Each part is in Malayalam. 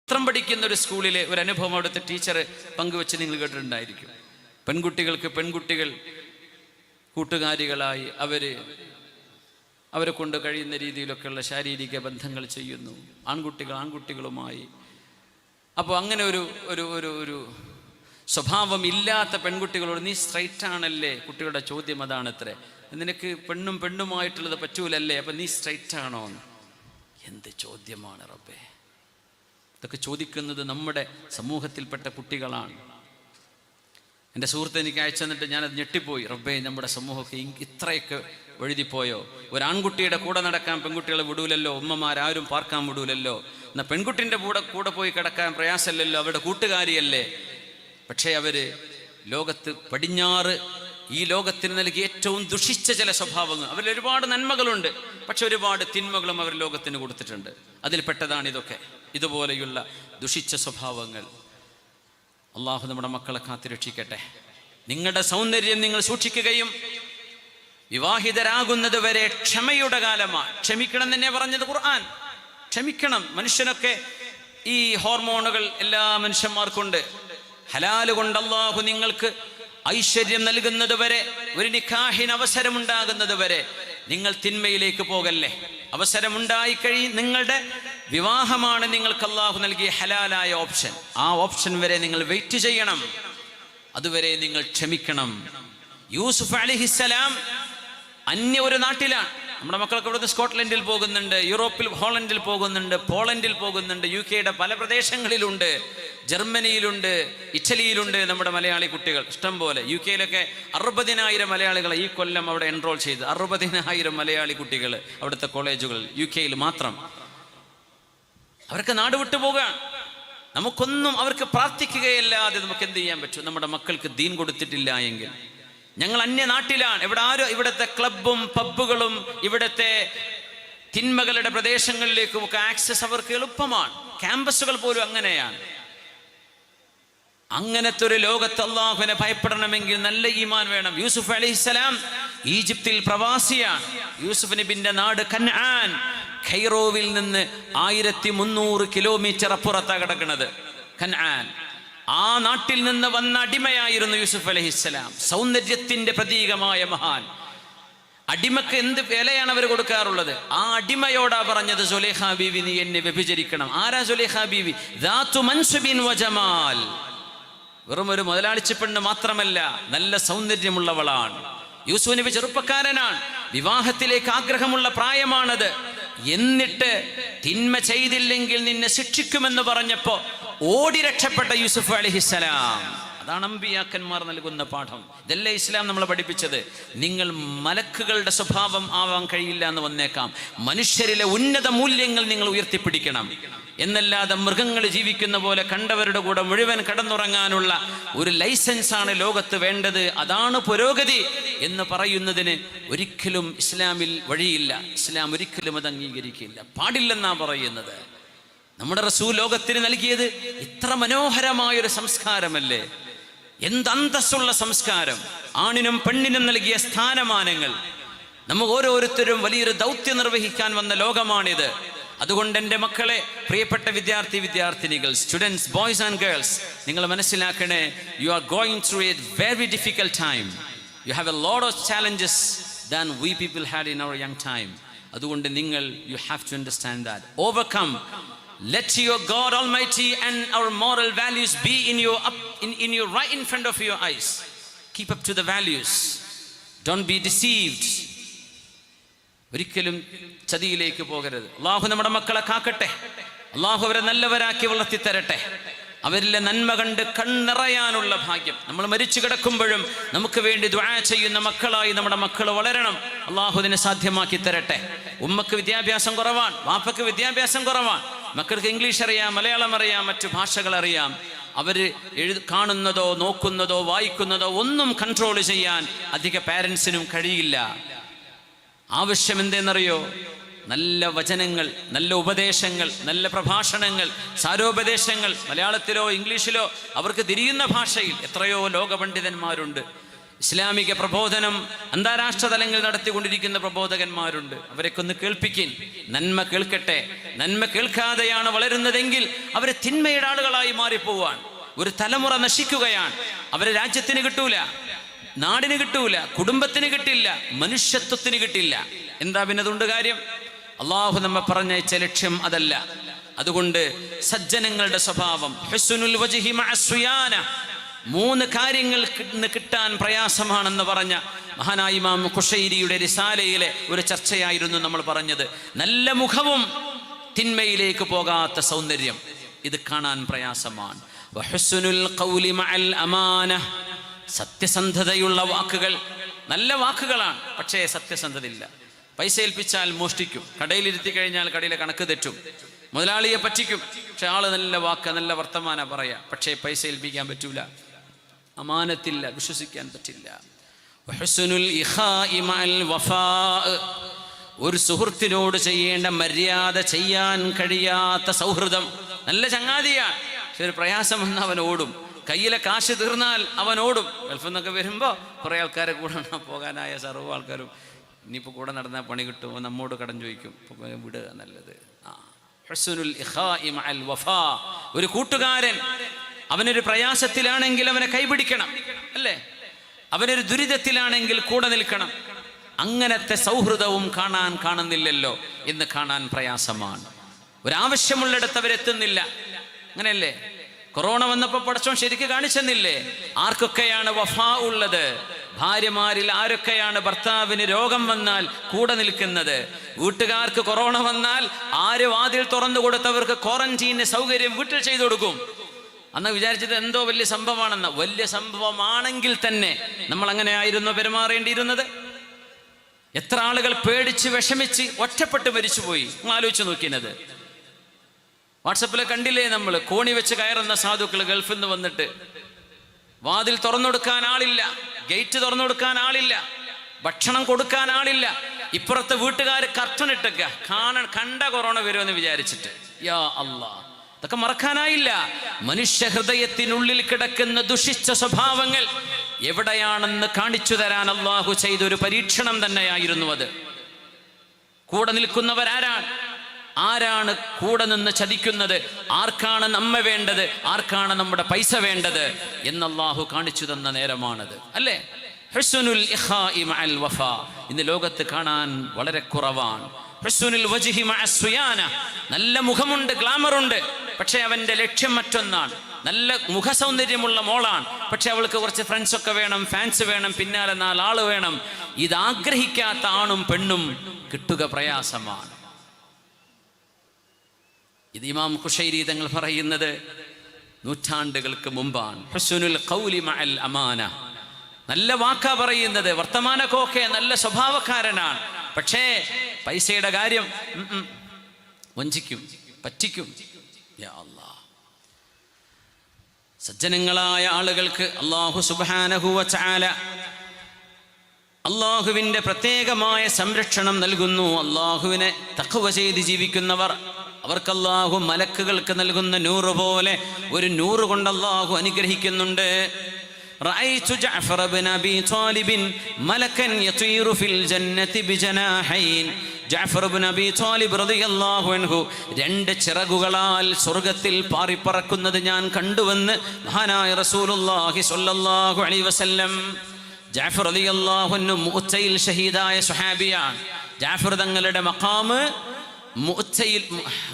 മാത്രം പഠിക്കുന്ന ഒരു സ്കൂളിലെ ഒരു അനുഭവം അവിടുത്തെ ടീച്ചർ പങ്കുവെച്ച് നിങ്ങൾ കേട്ടിട്ടുണ്ടായിരിക്കും. പെൺകുട്ടികൾ കൂട്ടുകാരികളായി അവരെ കൊണ്ട് കഴിയുന്ന രീതിയിലൊക്കെയുള്ള ശാരീരിക ബന്ധങ്ങൾ ചെയ്യുന്നു, ആൺകുട്ടികളുമായി. അപ്പോൾ അങ്ങനെ ഒരു സ്വഭാവം ഇല്ലാത്ത പെൺകുട്ടികളോട് നീ സ്ട്രൈറ്റ് ആണല്ലേ, കുട്ടികളുടെ ചോദ്യം അതാണത്രേ, നിനക്ക് പെണ്ണുമായിട്ടുള്ളത് പറ്റൂലല്ലേ, അപ്പം നീ സ്ട്രൈറ്റ് ആണോ? എന്ത് ചോദ്യമാണ് റബ്ബേ! ഇതൊക്കെ ചോദിക്കുന്നത് നമ്മുടെ സമൂഹത്തിൽപ്പെട്ട കുട്ടികളാണ്. എൻ്റെ സുഹൃത്ത് എനിക്ക് അയച്ചു തന്നിട്ട് ഞാനത് ഞെട്ടിപ്പോയി. റബ്ബേ, നമ്മുടെ സമൂഹമൊക്കെ ഇത്രയൊക്കെ എഴുതിപ്പോയോ? ഒരാൺകുട്ടിയുടെ കൂടെ നടക്കാൻ പെൺകുട്ടികളെ വിടൂലല്ലോ, ഉമ്മമാരാരും പാർക്കാൻ വിടൂലല്ലോ. എന്നാൽ പെൺകുട്ടിൻ്റെ കൂടെ പോയി കിടക്കാൻ പ്രയാസമല്ലല്ലോ, അവരുടെ കൂട്ടുകാരിയല്ലേ. പക്ഷേ ലോകത്ത് പടിഞ്ഞാറ് ഈ ലോകത്തിന് നൽകിയ ഏറ്റവും ദുഷിച്ച ചില സ്വഭാവങ്ങൾ, അവരിൽ ഒരുപാട് നന്മകളുണ്ട്, പക്ഷെ ഒരുപാട് തിന്മകളും അവർ ലോകത്തിന് കൊടുത്തിട്ടുണ്ട്. അതിൽപ്പെട്ടതാണ് ഇതൊക്കെ, ഇതുപോലെയുള്ള ദുഷിച്ച സ്വഭാവങ്ങൾ. അള്ളാഹു നമ്മുടെ മക്കളെ കാത്തുരക്ഷിക്കട്ടെ. നിങ്ങളുടെ സൗന്ദര്യം നിങ്ങൾ സൂക്ഷിക്കുകയും വിവാഹിതരാകുന്നത് വരെ ക്ഷമയുടെ കാലമാണ്. ക്ഷമിക്കണം തന്നെ പറഞ്ഞത് ഖുർആൻ. ക്ഷമിക്കണം. മനുഷ്യനൊക്കെ ഈ ഹോർമോണുകൾ എല്ലാ മനുഷ്യന്മാർക്കുണ്ട്. ഹലാല് കൊണ്ട് അള്ളാഹു നിങ്ങൾക്ക് ഐശ്വര്യം നൽകുന്നത് വരെ, ഒരു നിക്കാഹിന് അവസരമുണ്ടാകുന്നത് വരെ നിങ്ങൾ തിന്മയിലേക്ക് പോകല്ലേ. അവസരമുണ്ടായിക്കഴിഞ്ഞ് നിങ്ങളുടെ വിവാഹമാണ് നിങ്ങൾക്ക് അള്ളാഹു നൽകിയ ഹലാലായ ഓപ്ഷൻ. ആ ഓപ്ഷൻ വരെ നിങ്ങൾ വെയിറ്റ് ചെയ്യണം. അതുവരെ നിങ്ങൾ ക്ഷമിക്കണം. യൂസുഫ് അലൈഹിസ്സലാം അന്യ ഒരു നാട്ടിലാണ്. നമ്മുടെ മക്കളൊക്കെ ഇവിടുന്ന് സ്കോട്ട്ലൻഡിൽ പോകുന്നുണ്ട്, യൂറോപ്പിൽ ഹോളണ്ടിൽ പോകുന്നുണ്ട്, പോളണ്ടിൽ പോകുന്നുണ്ട്, UK-യുടെ പല പ്രദേശങ്ങളിലുണ്ട്, ജർമ്മനിയിലുണ്ട്, ഇറ്റലിയിലുണ്ട്. നമ്മുടെ മലയാളി കുട്ടികൾ ഇഷ്ടം പോലെ. UK-യിലൊക്കെ 60,000 മലയാളികളെ ഈ കൊല്ലം അവിടെ എൻറോൾ ചെയ്ത്. 60,000 മലയാളി കുട്ടികൾ അവിടുത്തെ കോളേജുകൾ UK-യിൽ മാത്രം. അവർക്ക് നാട് വിട്ടു പോകാൻ നമുക്കൊന്നും, അവർക്ക് പ്രാർത്ഥിക്കുകയല്ലാതെ നമുക്ക് എന്ത് ചെയ്യാൻ പറ്റും? നമ്മുടെ മക്കൾക്ക് ദീൻ കൊടുത്തിട്ടില്ല എങ്കിൽ. ഞങ്ങൾ അന്യ നാട്ടിലാണ്. ഇവിടുത്തെ ക്ലബും പബ്ബുകളും ഇവിടുത്തെ തിന്മകളുടെ പ്രദേശങ്ങളിലേക്കും ഒക്കെ ആക്സസ് അവർക്ക് എളുപ്പമാണ്. ക്യാമ്പസുകൾ പോലും അങ്ങനെയാണ്. അങ്ങനത്തെ ഒരു ലോകത്ത് അള്ളാഹുവിനെ ഭയപ്പെടണമെങ്കിൽ നല്ല ഈമാൻ വേണം. യൂസുഫ് അലൈഹിസ്സലാം ഈജിപ്തിൽ പ്രവാസിയാണ്. യൂസുഫ് നബിന്റെ നാട് കൻആൻ. ഖൈറോവിൽ നിന്ന് 1300 കിലോമീറ്റർ അപ്പുറത്താണ് കിടക്കുന്നത് കൻആൻ. ആ നാട്ടിൽ നിന്ന് വന്ന അടിമയായിരുന്നു യൂസുഫ് അലൈഹിസ്സലാം. സൗന്ദര്യത്തിന്റെ പ്രതീകമായ മഹാൻ. അടിമക്ക് എന്ത് വിലയാണ് അവർ കൊടുക്കാറുള്ളത്? ആ അടിമയോടാ പറഞ്ഞത്, സുലൈഖ ബീവി നീ എന്നെ വ്യഭിചരിക്കണം. ആരാ സുലൈഖ ബീവി? ദാതു മൻസുബിൻ വജമാൽ. വെറും ഒരു മുതലാളിച്ച പെണ്ണ് മാത്രമല്ല, നല്ല സൗന്ദര്യമുള്ളവളാണ്. യൂസുഫ് നബി ചെറുപ്പക്കാരനാണ്, വിവാഹത്തിലേക്ക് ആഗ്രഹമുള്ള പ്രായമാണത്. എന്നിട്ട് തിന്മ ചെയ്തില്ലെങ്കിൽ നിന്നെ ശിക്ഷിക്കുമെന്ന് പറഞ്ഞപ്പോ ഓടി രക്ഷപ്പെട്ട യൂസുഫ് അലൈഹിസ്സലാം. അതാണ് അമ്പിയാക്കന്മാർ നൽകുന്ന പാഠം. ഇതല്ലേ ഇസ്ലാം നമ്മളെ പഠിപ്പിച്ചത്. നിങ്ങൾ മലക്കുകളുടെ സ്വഭാവം ആവാൻ കഴിയില്ല എന്ന് വന്നേക്കാം, മനുഷ്യരിലെ ഉന്നത മൂല്യങ്ങൾ നിങ്ങൾ ഉയർത്തിപ്പിടിക്കണം എന്നല്ലാതെ മൃഗങ്ങൾ ജീവിക്കുന്ന പോലെ കണ്ടവരുടെ കൂടെ മുഴുവൻ കടന്നുറങ്ങാനുള്ള ഒരു ലൈസൻസാണ് ലോകത്ത് വേണ്ടത്. അതാണ് പുരോഗതി എന്ന് പറയുന്നതിന് ഒരിക്കലും ഇസ്ലാമിൽ വഴിയില്ല. ഇസ്ലാം ഒരിക്കലും അത് അംഗീകരിക്കില്ല, പാടില്ലെന്നാ പറയുന്നത്. നമ്മുടെ റസൂൽ ലോകത്തിന് നൽകിയത് ഇത്ര മനോഹരമായൊരു സംസ്കാരമല്ലേ, എന്ത് അന്തസ്സുള്ള സംസ്കാരം, ആണിനും പെണ്ണിനും നൽകിയ സ്ഥാനമാനങ്ങൾ. നമുക്ക് ഓരോരുത്തരും വലിയൊരു ദൗത്യം നിർവഹിക്കാൻ വന്ന ലോകമാണിത്. അതുകൊണ്ട് എൻ്റെ മക്കളെ, പ്രിയപ്പെട്ട വിദ്യാർത്ഥിനികൾ, സ്റ്റുഡൻസ്, ബോയ്സ് ആൻഡ് ഗേൾസ്, നിങ്ങൾ മനസ്സിലാക്കണേ, you are going through a very difficult time. You have a lot of challenges than we people had in our young time. അതുകൊണ്ട് നിങ്ങൾ, you have to understand that, overcome. Let your God Almighty and our moral values be in your right in front of your eyes. Keep up to the values. Don't be deceived. ഒരിക്കലും ചതിയിലേക്ക് പോകരുത്. അള്ളാഹു നമ്മുടെ മക്കളെ കാക്കട്ടെ. അള്ളാഹു അവരെ നല്ലവരാക്കി വളർത്തി തരട്ടെ. അവരിലെ നന്മ കണ്ട് കണ്ണിറയാനുള്ള ഭാഗ്യം. നമ്മൾ മരിച്ചു കിടക്കുമ്പോഴും നമുക്ക് വേണ്ടി ദുആ ചെയ്യുന്ന മക്കളായി നമ്മുടെ മക്കൾ വളരണം. അള്ളാഹു ഇതിനെ സാധ്യമാക്കി തരട്ടെ. ഉമ്മക്ക് വിദ്യാഭ്യാസം കുറവാണ്, വാപ്പക്ക് വിദ്യാഭ്യാസം കുറവാണ്, മക്കൾക്ക് ഇംഗ്ലീഷ് അറിയാം, മലയാളം അറിയാം, മറ്റു ഭാഷകൾ അറിയാം. അവർ കാണുന്നതോ നോക്കുന്നതോ വായിക്കുന്നതോ ഒന്നും കൺട്രോൾ ചെയ്യാൻ അധിക പാരൻസിനും കഴിയില്ല. ആവശ്യം എന്തെന്നറിയോ? നല്ല വചനങ്ങൾ, നല്ല ഉപദേശങ്ങൾ, നല്ല പ്രഭാഷണങ്ങൾ, സാരോപദേശങ്ങൾ, മലയാളത്തിലോ ഇംഗ്ലീഷിലോ അവർക്ക് തിരിയുന്ന ഭാഷയിൽ. എത്രയോ ലോകപണ്ഡിതന്മാരുണ്ട്. ഇസ്ലാമിക പ്രബോധനം അന്താരാഷ്ട്ര തലങ്ങളിൽ നടത്തിക്കൊണ്ടിരിക്കുന്ന പ്രബോധകന്മാരുണ്ട്. അവരൊക്കെ ഒന്ന് കേൾപ്പിക്കിൻ, നന്മ കേൾക്കട്ടെ. നന്മ കേൾക്കാതെയാണ് വളരുന്നതെങ്കിൽ അവർ തിന്മയുടെ ആളുകളായി മാറിപ്പോവാൻ. ഒരു തലമുറ നശിക്കുകയാണ്. അവരെ രാജ്യത്തിന് കിട്ടൂല, നാടിന് കിട്ടൂല, കുടുംബത്തിന് കിട്ടില്ല, മനുഷ്യത്വത്തിന് കിട്ടില്ല. എന്താ പിന്നെ അതുകൊണ്ട് കാര്യം? അള്ളാഹു നമ്മെ പറഞ്ഞയച്ച ലക്ഷ്യം അതല്ല. അതുകൊണ്ട് സജ്ജനങ്ങളുടെ സ്വഭാവം ഹുസ്നുൽ വജ്ഹി മഅ സുയാന, 3 കാര്യങ്ങൾ കിട്ടാൻ പ്രയാസമാണെന്ന് പറഞ്ഞ മഹാനായ ഇമാം ഖുശൈരിയുടെ റിസാലയിലെ ഒരു ചർച്ചയായിരുന്നു നമ്മൾ പറഞ്ഞത്. നല്ല മുഖവും തിന്മയിലേക്ക് പോകാത്ത സൗന്ദര്യം, ഇത് കാണാൻ പ്രയാസമാണ്. വഹുസ്നുൽ ഖൗലി മഅൽ അമാന, സത്യസന്ധതയുള്ള വാക്കുകൾ. നല്ല വാക്കുകളാണ്, പക്ഷേ സത്യസന്ധതയില്ല. പൈസ ഏൽപ്പിച്ചാൽ മോഷ്ടിക്കും, കടയിലിരുത്തി കഴിഞ്ഞാൽ കടയിലെ കണക്ക് തെറ്റും, മുതലാളിയെ പറ്റിക്കും. പക്ഷെ ആള് നല്ല വാക്ക്, നല്ല വർത്തമാനം പറയാ, പക്ഷേ പൈസ ഏൽപ്പിക്കാൻ പറ്റൂല, അമാനത്തില്ല, വിശ്വസിക്കാൻ പറ്റില്ല. വഹുസ്നുൽ ഇഖാഇ മഅൽ വഫാ, ഒരു സുഹൃത്തിനോട് ചെയ്യേണ്ട മര്യാദ ചെയ്യാൻ കഴിയാത്ത സൗഹൃദം. നല്ല ചങ്ങാതിയാണ്, പക്ഷെ ഒരു പ്രയാസം വന്നാൽ അവൻ ഓടും. കയ്യിലെ കാശ് തീർന്നാൽ അവൻ ഓടും. ഗൾഫിൽ നിന്നൊക്കെ വരുമ്പോൾ കുറേ ആൾക്കാരെ കൂടെ പോകാനായ സർവ്വ ആൾക്കാരും ഇനിയിപ്പോൾ കൂടെ നടന്നാൽ പണി കിട്ടും, നമ്മോട് കടം ചോദിക്കും, വിടുക നല്ലത്. ഹുസ്നുൽ ഇഖാഇ മഅൽ വഫാ, ഒരു കൂട്ടുകാരൻ അവനൊരു പ്രയാസത്തിലാണെങ്കിൽ അവനെ കൈപിടിക്കണം, അല്ലേ? അവനൊരു ദുരിതത്തിലാണെങ്കിൽ കൂടെ നിൽക്കണം. അങ്ങനത്തെ സൗഹൃദവും കാണുന്നില്ലല്ലോ. ഇന്ന് കാണാൻ പ്രയാസമാണ്. ഒരാവശ്യമുള്ളിടത്ത് അവരെത്തുന്നില്ല, അങ്ങനെയല്ലേ? കൊറോണ വന്നപ്പോൾ പടച്ചോൻ ശരിക്ക് കാണിച്ചെന്നില്ലേ ആർക്കൊക്കെയാണ് വഫാ ഉള്ളത്? ഭാര്യമാരിൽ ആരൊക്കെയാണ് ഭർത്താവിന് രോഗം വന്നാൽ കൂടെ നിൽക്കുന്നത്? വീട്ടുകാർക്ക് കൊറോണ വന്നാൽ ആര് വാതിൽ തുറന്നു കൊടുത്തവർക്ക് ക്വാറന്റീന് സൗകര്യം വീട്ടിൽ ചെയ്തു കൊടുക്കും. അന്ന് വിചാരിച്ചത് എന്തോ വലിയ സംഭവമാണെന്ന്. വലിയ സംഭവമാണെങ്കിൽ തന്നെ നമ്മൾ അങ്ങനെ ആയിരുന്നു പെരുമാറേണ്ടിയിരുന്നത്. എത്ര ആളുകൾ പേടിച്ച് വിഷമിച്ച് ഒറ്റപ്പെട്ട് മരിച്ചുപോയി, ആലോചിച്ച് നോക്കിയത്. വാട്സപ്പിൽ കണ്ടില്ലേ നമ്മൾ, കോണി വെച്ച് കയറുന്ന സാധുക്കൾ ഗൾഫിൽ നിന്ന് വന്നിട്ട് വാതിൽ തുറന്നെടുക്കാൻ ആളില്ല, ഗേറ്റ് തുറന്നെടുക്കാൻ ആളില്ല, ഭക്ഷണം കൊടുക്കാൻ ആളില്ല. ഇപ്പുറത്തെ വീട്ടുകാർ കർട്ടൻ ഇട്ടൊക്കെ കണ്ട കൊറോണ വരുമെന്ന് വിചാരിച്ചിട്ട്. യാ അല്ലാ, ഇതൊക്കെ മറക്കാനായില്ല. മനുഷ്യ ഹൃദയത്തിനുള്ളിൽ കിടക്കുന്ന ദുഷിച്ച സ്വഭാവങ്ങൾ എവിടെയാണെന്ന് കാണിച്ചു തരാൻ അള്ളാഹു ചെയ്തൊരു പരീക്ഷണം തന്നെയായിരുന്നു അത്. കൂടെ നിൽക്കുന്നവരാരാണ്? ആരാണ് കൂടെ നിന്ന് ചതിക്കുന്നത്? ആർക്കാണ് നമ്മ വേണ്ടത്? ആർക്കാണ് നമ്മുടെ പൈസ വേണ്ടത് എന്ന് അള്ളാഹു കാണിച്ചു തന്ന നേരമാണത്, അല്ലേ? ഹുസ്നുൽ ഇഖാഇ മഅൽ വഫാ ഇന്ന് ലോകത്ത് കാണാൻ വളരെ കുറവാണ്. ഹുസ്നുൽ വജ്ഹി മഅ സുയാന, നല്ല മുഖമുണ്ട്, ഗ്ലാമറുണ്ട്, പക്ഷെ അവന്റെ ലക്ഷ്യം മറ്റൊന്നാണ്. നല്ല മുഖസൗന്ദര്യമുള്ള മോളാണ്, പക്ഷെ അവൾക്ക് കുറച്ച് ഫ്രണ്ട്സൊക്കെ വേണം, ഫാൻസ് വേണം, പിന്നാലെ 4 ആള് വേണം. ഇതാഗ്രഹിക്കാത്ത ആണും പെണ്ണും കിട്ടുക പ്രയാസമാണ്. ഇത് ഇമാം ഖുശൈരി തങ്ങൾ പറയുന്നത് നൂറ്റാണ്ടുകൾക്ക് മുമ്പാണ്. ഹുസ്നുൽ ഖൗലി മഅൽ അമാന, നല്ല വാക്കാ പറയുന്നത്, വർത്തമാനമൊക്കെ നല്ല സ്വഭാവക്കാരനാണ്, പക്ഷേ പൈസയുടെ കാര്യം വഞ്ചിക്കും, പറ്റിക്കും. യാ അല്ലാഹ്, സജ്ജനങ്ങളായ ആളുകൾക്ക് അല്ലാഹു സുബ്ഹാനഹു വ തആല അല്ലാഹുവിൻ്റെ പ്രത്യേകമായ സംരക്ഷണം നൽകുന്നു. അല്ലാഹുവിനെ തഖ്വ ചെയ്ത് ജീവിക്കുന്നവർ, അവർക്ക് അല്ലാഹു മലക്കുകൾക്ക് നൽകുന്ന നൂറ് പോലെ ഒരു നൂറ് കൊണ്ട് അല്ലാഹു അനുഗ്രഹിക്കുന്നുണ്ട്. റഅയ്തു ജഅഫർ ഇബ്നു അബീ ത്വാലിബ് മലക്കൻ യതീറു ഫിൽ ജന്നതി ബിജനാഹൈൻ. ജഅഫർ ഇബ്നു അബീ ത്വാലിബ് റളിയല്ലാഹു അൻഹു 2 ചിറകുകളാൽ സ്വർഗ്ഗത്തിൽ പാറിപ്പറക്കുന്നത് ഞാൻ കണ്ടുവെന്ന് മഹാനായ റസൂലുള്ളാഹി സ്വല്ലല്ലാഹു അലൈഹി വസല്ലം. ജഅഫർ റളിയല്ലാഹു അൻഹു മുഅത്തയിൽ ഷഹീദായ സ്വഹാബിയാണ്. ജഅഫർ തങ്ങളുടെ മഖാമ്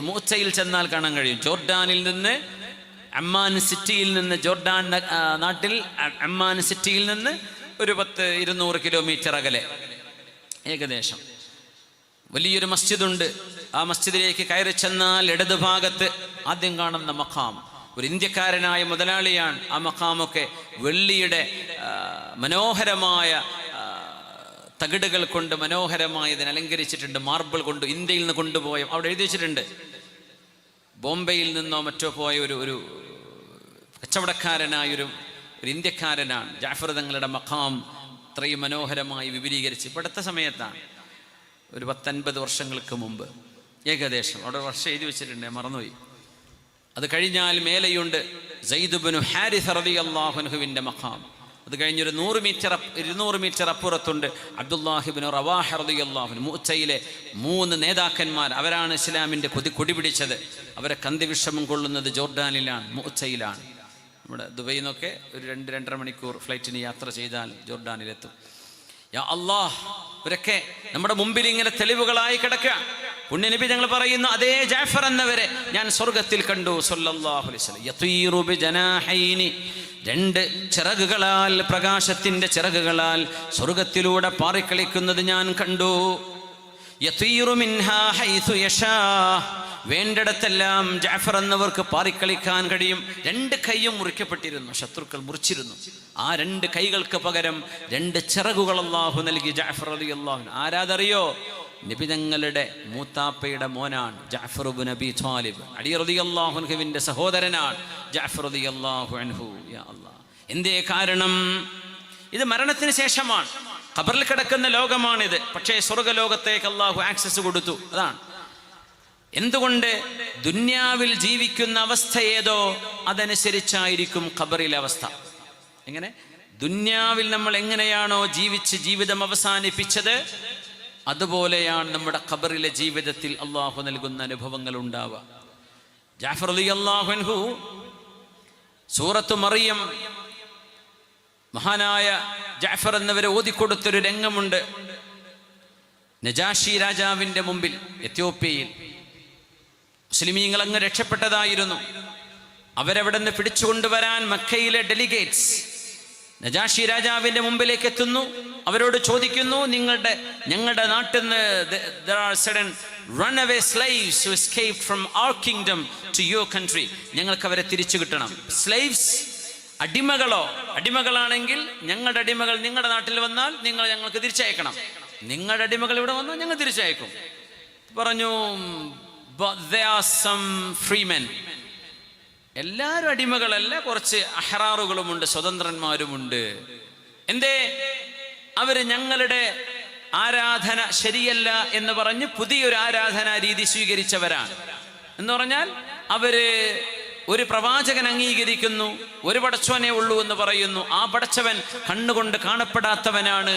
മുഅത്തയിൽ ചെന്നാൽ കാണാൻ കഴിയും. ജോർഡാനിൽ നിന്ന്, അമ്മാൻ സിറ്റിയിൽ നിന്ന്, ജോർഡാൻ നാട്ടിൽ അമ്മാൻ സിറ്റിയിൽ നിന്ന് ഒരു 200 കിലോമീറ്റർ അകലെ ഏകദേശം വലിയൊരു മസ്ജിദുണ്ട്. ആ മസ്ജിദിലേക്ക് കയറി ചെന്നാൽ ഇടത് ഭാഗത്ത് ആദ്യം കാണുന്ന മഖാം ഒരു ഇന്ത്യക്കാരനായ മുതലാളിയാണ്. ആ മഖാമൊക്കെ വെള്ളിയുടെ മനോഹരമായ തകിടുകൾ കൊണ്ട് മനോഹരമായി ഇതിനെ അലങ്കരിച്ചിട്ടുണ്ട്. മാർബിൾ കൊണ്ട് ഇന്ത്യയിൽ നിന്ന് കൊണ്ടുപോയ, അവിടെ എഴുതി വെച്ചിട്ടുണ്ട്, ബോംബെയിൽ നിന്നോ മറ്റോ പോയ ഒരു കച്ചവടക്കാരനായൊരു ഇന്ത്യക്കാരനാണ്. ജഅഫർ തങ്ങളുടെ മഖാം ഇത്രയും മനോഹരമായി വിപുലീകരിച്ച് ഇപ്പോൾ അടുത്ത സമയത്താണ്, ഒരു 10-50 വർഷങ്ങൾക്ക് മുമ്പ് ഏകദേശം. അവിടെ വർഷം എഴുതി വെച്ചിട്ടുണ്ട്, മറന്നുപോയി. അത് കഴിഞ്ഞാൽ മേലെയുണ്ട് സയ്യിദ് ഇബ്നു ഹാരിസ റളിയല്ലാഹു അൻഹുവിൻ്റെ മഖാം. അത് കഴിഞ്ഞൊരു 200 മീറ്റർ അപ്പുറത്തുണ്ട് അബ്ദുല്ലാഹിബ്നു റവാഹ റളിയല്ലാഹു അൻഹു. മുഅ്തയിലെ 3 നേതാക്കന്മാർ, അവരാണ് ഇസ്ലാമിൻ്റെ കൊടി പിടിച്ചത്. അവരെ കന്തിവിഷമം കൊള്ളുന്നത് ജോർഡാനിലാണ്, മുഅ്തയിലാണ്. നമ്മുടെ ദുബൈയിൽ നിന്നൊക്കെ ഒരു 2-2.5 മണിക്കൂർ ഫ്ലൈറ്റിന് യാത്ര ചെയ്താൽ ജോർഡാനിലെത്തും. യാ അല്ലാഹ്, ഇവരൊക്കെ നമ്മുടെ മുമ്പിൽ ഇങ്ങനെ തെളിവുകളായി കിടക്കുക. പുണ്യനബി ഞങ്ങൾ പറയുന്നു, അതേ ജാഫർ എന്നവരെ ഞാൻ സ്വർഗത്തിൽ കണ്ടു സല്ലല്ലാഹു അലൈഹി വസല്ലം. യതീറു ബിജനാഹൈനി, 2 ചിറകുകളാൽ, പ്രകാശത്തിന്റെ ചിറകുകളാൽ സ്വർഗത്തിലൂടെ പാറിക്കളിക്കുന്നത് ഞാൻ കണ്ടു. യതീറു മിൻഹാ ഹൈസു യശാ, വേണ്ടിടത്തെല്ലാം ജാഫർ എന്നവർക്ക് പാറിക്കളിക്കാൻ കഴിയും. 2 കൈയും മുറിക്കപ്പെട്ടിരുന്നു, ശത്രുക്കൾ മുറിച്ചിരുന്നു. ആ 2 കൈകൾക്ക് പകരം 2 ചിറകുകൾ അല്ലാഹു നൽകി ജാഫർ റളിയല്ലാഹു അൻഹു. ആരാധറിയോ? നബി തങ്ങളുടെ മൂത്താപ്പയുടെ മോനാണ് ജഅഫർ ഇബ്നു അബീ ത്വാലിബ്. അലി റളിയല്ലാഹു അൻഹുവിന്റെ സഹോദരനാണ് ജഅഫർ റളിയല്ലാഹു അൻഹു. യാ അല്ലാഹ്, എന്തേ കാരണം? ഇത് മരണത്തിന് ശേഷമാണ്, ഖബറിൽ കിടക്കുന്ന ലോകമാണിത്. പക്ഷേ സ്വർഗ്ഗലോകത്തേക്ക് അല്ലാഹു ആക്സസ് കൊടുത്തു. അതാണ് എന്തുകൊണ്ട് ദുന്യാവിൽ ജീവിക്കുന്ന അവസ്ഥ ഏതോ അതനുസരിച്ചായിരിക്കും ഖബറിലെ അവസ്ഥ. എങ്ങനെ? ദുന്യാവിൽ നമ്മൾ എങ്ങനെയാണോ ജീവിച്ച് ജീവിതം അവസാനിപ്പിച്ചത്, അതുപോലെയാണ് നമ്മുടെ ഖബറിലെ ജീവിതത്തിൽ അള്ളാഹു നൽകുന്ന അനുഭവങ്ങൾ ഉണ്ടാവുക. ജഅഫർ റളിയല്ലാഹു അൻഹു സൂറത്തു മറിയം മഹാനായ ജഅഫർ എന്നവരെ ഓതിക്കൊടുത്തൊരു രംഗമുണ്ട്. നജാഷി രാജാവിൻ്റെ മുമ്പിൽ എത്യോപ്യയിൽ മുസ്ലിമീങ്ങൾ അങ്ങ് രക്ഷപ്പെട്ടതായിരുന്നു. അവരവിടെ നിന്ന് പിടിച്ചുകൊണ്ടുവരാൻ മക്കയിലെ ഡെലിഗേറ്റ്സ് നജാഷി രാജാവിൻ്റെ മുമ്പിലേക്ക് എത്തുന്നു. അവരോട് ചോദിക്കുന്നു, ഞങ്ങളുടെ നാട്ടിൽ നിന്ന് there are certain runaway slaves who escaped from our kingdom to your country. ഞങ്ങൾക്ക് അവരെ തിരിച്ചു കിട്ടണം. സ്ലേവ്സ്, അടിമകളാണെങ്കിൽ ഞങ്ങളുടെ അടിമകൾ നിങ്ങളുടെ നാട്ടിൽ വന്നാൽ നിങ്ങൾ ഞങ്ങൾക്ക് തിരിച്ചയക്കണം. നിങ്ങളുടെ അടിമകൾ ഇവിടെ വന്നാൽ ഞങ്ങൾ തിരിച്ചയക്കും. പറഞ്ഞു, but there are some free men. എല്ലാവരും അടിമകളല്ല, കുറച്ച് അഹ്റാറുകളുമുണ്ട്, സ്വതന്ത്രന്മാരുമുണ്ട്. എന്തേ? അവര് ഞങ്ങളുടെ ആരാധന ശരിയല്ല എന്ന് പറഞ്ഞ് പുതിയൊരു ആരാധനാ രീതി സ്വീകരിച്ചവരാണ്. എന്ന് പറഞ്ഞാൽ അവര് ഒരു പ്രവാചകൻ അംഗീകരിക്കുന്നു, ഒരു പടച്ചവനേ ഉള്ളൂ എന്ന് പറയുന്നു. ആ പടച്ചവൻ കണ്ണുകൊണ്ട് കാണപ്പെടാത്തവനാണ്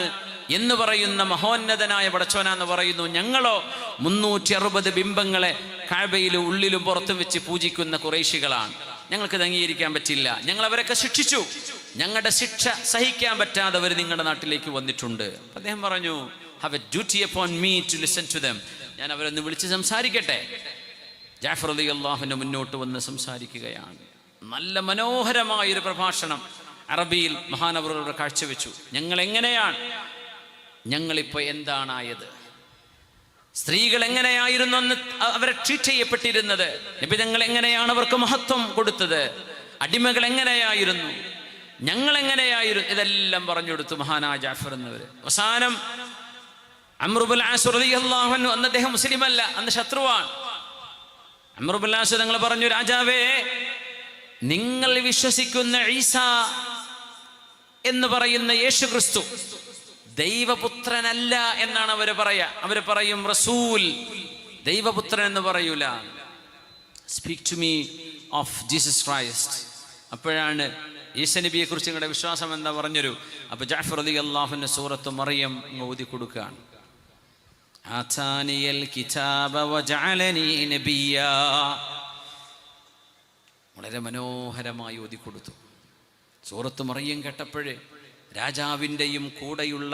എന്ന് പറയുന്ന മഹോന്നതനായ പടച്ചവനാന്ന് പറയുന്നു. ഞങ്ങളോ 360 ബിംബങ്ങളെ കഅബയിലും ഉള്ളിലും പുറത്തും വെച്ച് പൂജിക്കുന്ന ഖുറൈശികളാണ്. ഞങ്ങൾക്കത് അംഗീകരിക്കാൻ പറ്റില്ല. ഞങ്ങൾ അവരൊക്കെ ശിക്ഷിച്ചു. ഞങ്ങളുടെ ശിക്ഷ സഹിക്കാൻ പറ്റാതെ അവർ നിങ്ങളുടെ നാട്ടിലേക്ക് വന്നിട്ടുണ്ട്. അദ്ദേഹം പറഞ്ഞു, have a duty upon me to listen to them. ഞാൻ അവരൊന്ന് വിളിച്ച് സംസാരിക്കട്ടെ. ജഅഫർ റളിയല്ലാഹു അൻഹു മുന്നോട്ട് വന്ന് സംസാരിക്കുകയാണ്. നല്ല മനോഹരമായൊരു പ്രഭാഷണം അറബിയിൽ മഹാനവറുകൾ കാഴ്ചവെച്ചു. ഞങ്ങളിപ്പോൾ എന്താണായത്, സ്ത്രീകൾ എങ്ങനെയായിരുന്നു അന്ന് അവരെ ട്രീറ്റ് ചെയ്യപ്പെട്ടിരുന്നത്, നബി തങ്ങൾ എങ്ങനെയാണ് അവർക്ക് മഹത്വം കൊടുത്തത്, അടിമകൾ എങ്ങനെയായിരുന്നു, ഞങ്ങൾ എങ്ങനെയായിരുന്നു, ഇതെല്ലാം പറഞ്ഞു കൊടുത്തു മഹാനായ ജഅഫർ എന്നവർ. അവസാനം അംർ ഇബ്നുൽ ആസ് റളിയല്ലാഹു അൻഹു, അന്ന് അദ്ദേഹം മുസ്ലിം അല്ല, അന്ന് ശത്രുവാണ്. അംർ ഇബ്നുൽ ആസ് തങ്ങൾ പറഞ്ഞു, രാജാവേ, നിങ്ങൾ വിശ്വസിക്കുന്ന ഈസ എന്ന് പറയുന്ന യേശു ക്രിസ്തു ദൈവപുത്രനല്ല എന്നാണ് അവർ പറയാ. അവർ പറയും റസൂൽ, ദൈവപുത്രൻ എന്ന് പറയൂല. Speak to me of Jesus Christ. അപ്പോഴാണ് ഈസ നബിയെ കുറിച്ച് നിങ്ങളുടെ വിശ്വാസം എന്താ പറഞ്ഞൊരു. അപ്പൊ ജഅഫർ റളിയല്ലാഹു അൻഹു സൂറത്തു മറിയം ഓതി കൊടുക്കുകയാണ്. ആതാനിയൽ കിതാബ വജഅലനി നബിയ്യാ. വളരെ മനോഹരമായി ഓതി കൊടുത്തു. സൂറത്തു മറിയം കേട്ടപ്പോഴേ രാജാവിൻ്റെയും കൂടെയുള്ള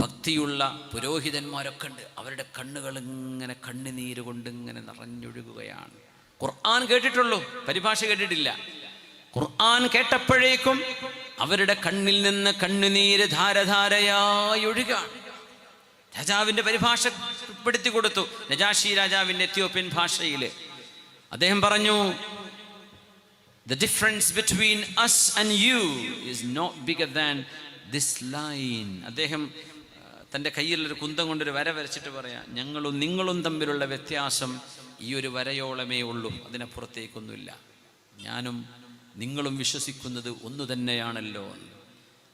ഭക്തിയുള്ള പുരോഹിതന്മാരൊക്കെ ഉണ്ട്. അവരുടെ കണ്ണുകൾ ഇങ്ങനെ കണ്ണുനീര് കൊണ്ട് ഇങ്ങനെ നിറഞ്ഞൊഴുകുകയാണ്. ഖുർആൻ കേട്ടിട്ടുള്ളൂ, പരിഭാഷ കേട്ടിട്ടില്ല. ഖുർആൻ കേട്ടപ്പോഴേക്കും അവരുടെ കണ്ണിൽ നിന്ന് കണ്ണുനീര് ധാരധാരയായി ഒഴുകാണ്. രാജാവിൻ്റെ പരിഭാഷ പെടുത്തി കൊടുത്തു. നജാഷി രാജാവിൻ്റെ എത്യോപ്യൻ ഭാഷയിൽ അദ്ദേഹം പറഞ്ഞു, the difference between us and you is not bigger than this line. അദ്ദേഹം തൻ്റെ കയ്യിലൊരു കുന്തം കൊണ്ടൊരു വര വരച്ചിട്ട് പറയാം, ഞങ്ങളും നിങ്ങളും തമ്മിലുള്ള വ്യത്യാസം ഈ ഒരു വരയോളമേ ഉള്ളൂ, അതിനപ്പുറത്തേക്കൊന്നുമില്ല. ഞാനും നിങ്ങളും വിശ്വസിക്കുന്നത് ഒന്നു തന്നെയാണല്ലോ.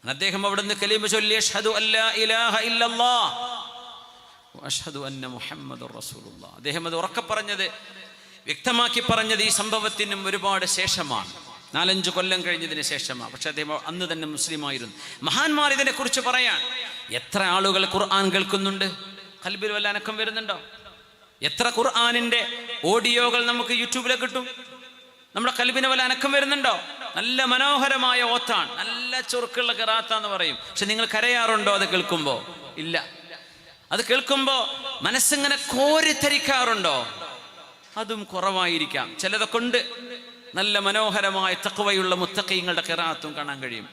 അദ്ദേഹം അവിടുന്ന് കലിമ ചൊല്ലി അഷ്ഹദു അല്ലാ ഇലാഹ ഇല്ലല്ലാഹ് വഅഷ്ഹദു അന്ന മുഹമ്മദുർ റസൂലുള്ളാഹ്. അദ്ദേഹം അത് ഉറക്കെ പറഞ്ഞത്, വ്യക്തമാക്കി പറഞ്ഞത് ഈ സംഭവത്തിനും ഒരുപാട് ശേഷമാണ്. 4-5 കൊല്ലം കഴിഞ്ഞതിന് ശേഷമാണ്. പക്ഷെ അദ്ദേഹം അന്ന് തന്നെ മുസ്ലിമായിരുന്നു. മഹാന്മാർ ഇതിനെക്കുറിച്ച് പറയാൻ. എത്ര ആളുകൾ ഖുർആൻ കേൾക്കുന്നുണ്ട്? ഖൽബിൽ വല്ല അനക്കം വരുന്നുണ്ടോ? എത്ര ഖുർആനിന്റെ ഓഡിയോകൾ നമുക്ക് യൂട്യൂബിൽ കിട്ടും? നമ്മുടെ ഖൽബിന് വല്ല അനക്കം വരുന്നുണ്ടോ? നല്ല മനോഹരമായ ഓത്താണ്, നല്ല ചുറുക്കുള്ള ഖിറാത്താന്ന് പറയും. പക്ഷെ നിങ്ങൾ കരയാറുണ്ടോ അത് കേൾക്കുമ്പോ? ഇല്ല. അത് കേൾക്കുമ്പോ മനസ്സിങ്ങനെ കോരിത്തരിക്കാറുണ്ടോ? അതും കുറവായിരിക്കാം. ചിലതൊക്കെ ഉണ്ട്. നല്ല മനോഹരമായ തഖ്വയുള്ള മുത്തഖീങ്ങളുടെ ഖിറാഅത്തും കാണാൻ കഴിയും.